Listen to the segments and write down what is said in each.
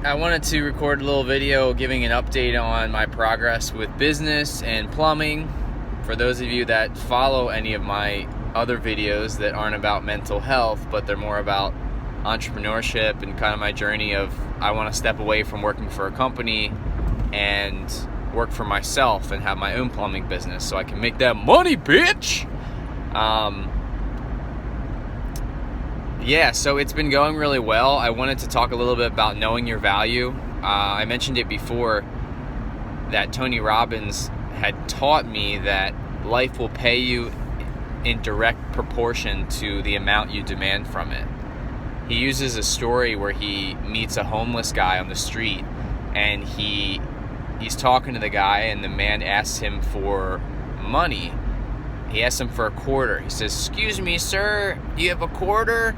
I wanted to record a little video giving an update on my progress with business and plumbing. For those of you that follow any of my other videos that aren't about mental health, but they're more about entrepreneurship and kind of my journey of I want to step away from working for a company and work for myself and have my own plumbing business so I can make that money, bitch! So it's been going really well. I wanted to talk a little bit about knowing your value. I mentioned it before that Tony Robbins had taught me that life will pay you in direct proportion to the amount you demand from it. He uses a story where he meets a homeless guy on the street, and he's talking to the guy, and the man asks him for money. He asks him for a quarter. He says, "Excuse me, sir, do you have a quarter?"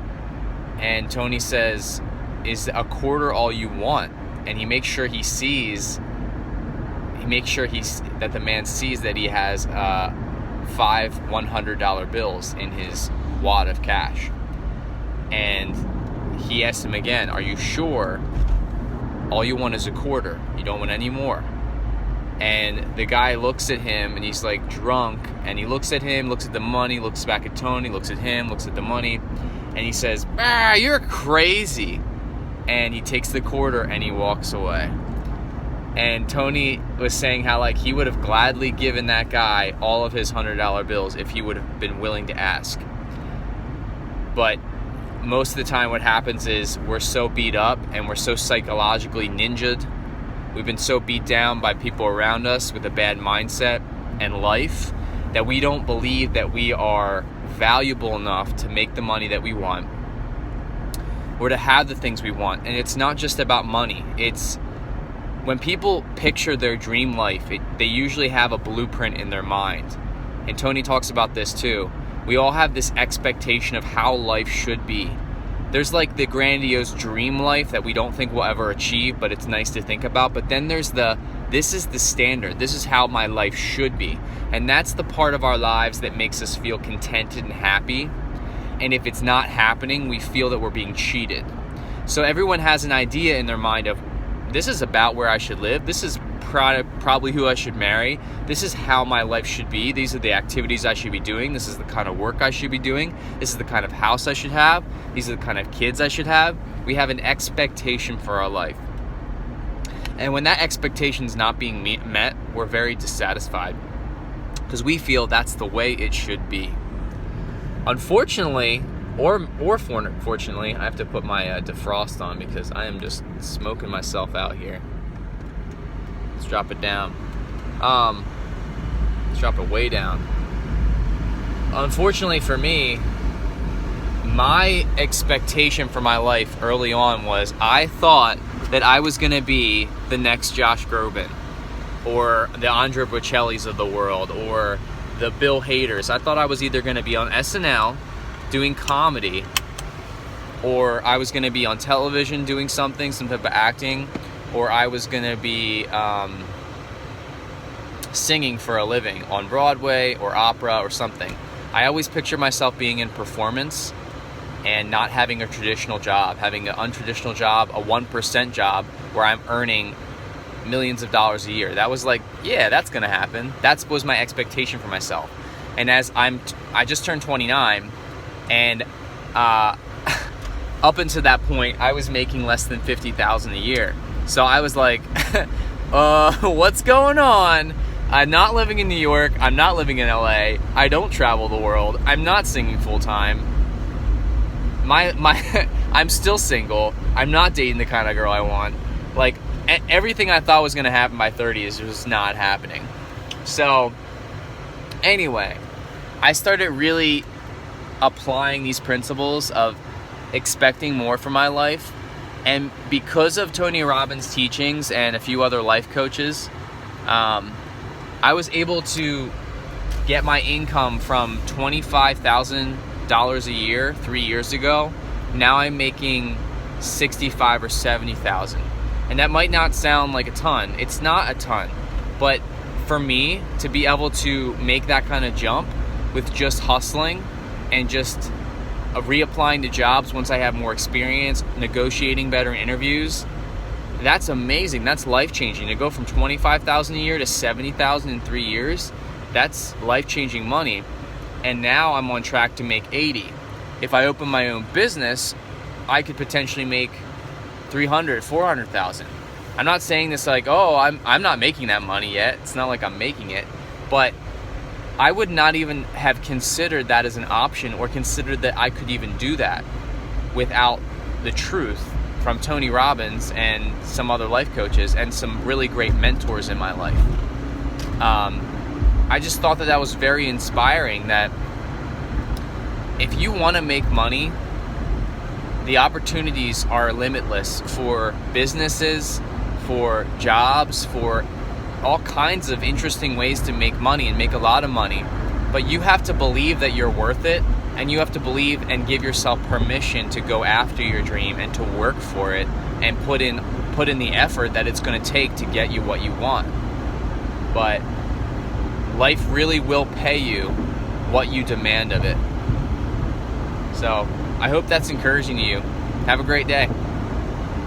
And Tony says, "Is a quarter all you want?" And he makes sure that the man sees that he has 5 $100 bills in his wad of cash. And he asks him again, "Are you sure all you want is a quarter? You don't want any more?" And the guy looks at him, and he's like drunk, and he looks at him, looks at the money, looks back at Tony, looks at him, looks at the money, and he says, "You're crazy." And he takes the quarter and he walks away. And Tony was saying how he would have gladly given that guy all of his $100 bills if he would have been willing to ask. But most of the time what happens is we're so beat up and we're so psychologically ninja'd. We've been so beat down by people around us with a bad mindset and life that we don't believe that we are valuable enough to make the money that we want or to have the things we want. And it's not just about money. It's when people picture their dream life, they usually have a blueprint in their mind. And Tony talks about this too. We all have this expectation of how life should be. There's the grandiose dream life that we don't think we'll ever achieve, but it's nice to think about. But then there's this is the standard. This is how my life should be. And that's the part of our lives that makes us feel contented and happy. And if it's not happening, we feel that we're being cheated. So everyone has an idea in their mind of, this is about where I should live. This is probably who I should marry. This is how my life should be. These are the activities I should be doing. This is the kind of work I should be doing. This is the kind of house I should have. These are the kind of kids I should have. We have an expectation for our life. And when that expectation is not being met, we're very dissatisfied because we feel that's the way it should be. Unfortunately, or fortunately, I have to put my defrost on because I am just smoking myself out here. Let's drop it down. Let's drop it way down. Unfortunately for me, my expectation for my life early on was I thought that I was going to be the next Josh Groban or the Andre Bocellis of the world or the Bill Haders. I thought I was either going to be on SNL doing comedy, or I was going to be on television doing some type of acting, or I was going to be singing for a living on Broadway or opera or something. I always picture myself being in performance and not having a traditional job, having an untraditional job, a 1% job where I'm earning millions of dollars a year. That was that's going to happen. That was my expectation for myself. And as I just turned 29, and up until that point, I was making less than $50,000 a year. So I was like, what's going on? I'm not living in New York. I'm not living in LA. I don't travel the world. I'm not singing full time. I'm still single. I'm not dating the kind of girl I want. Everything I thought was going to happen by 30 is just not happening. So anyway, I started really applying these principles of expecting more from my life. And because of Tony Robbins' teachings and a few other life coaches, I was able to get my income from $25,000 a year 3 years ago. Now I'm making $65,000 or $70,000. And that might not sound like a ton. It's not a ton. But for me to be able to make that kind of jump with just hustling and just reapplying to jobs once I have more experience, negotiating better in interviews, that's amazing. That's life-changing. To go from $25,000 a year to $70,000 in 3 years, that's life-changing money. And now I'm on track to make 80. If I open my own business, I could potentially make 300, 400,000. I'm not saying this like, oh, I'm not making that money yet. It's not like I'm making it, but I would not even have considered that as an option, or considered that I could even do that without the truth from Tony Robbins and some other life coaches and some really great mentors in my life. I just thought that was very inspiring, that if you want to make money, the opportunities are limitless for businesses, for jobs, for all kinds of interesting ways to make money and make a lot of money. But you have to believe that you're worth it, and you have to believe and give yourself permission to go after your dream and to work for it and put in the effort that it's going to take to get you what you want. But life really will pay you what you demand of it. So I hope that's encouraging to you. Have a great day.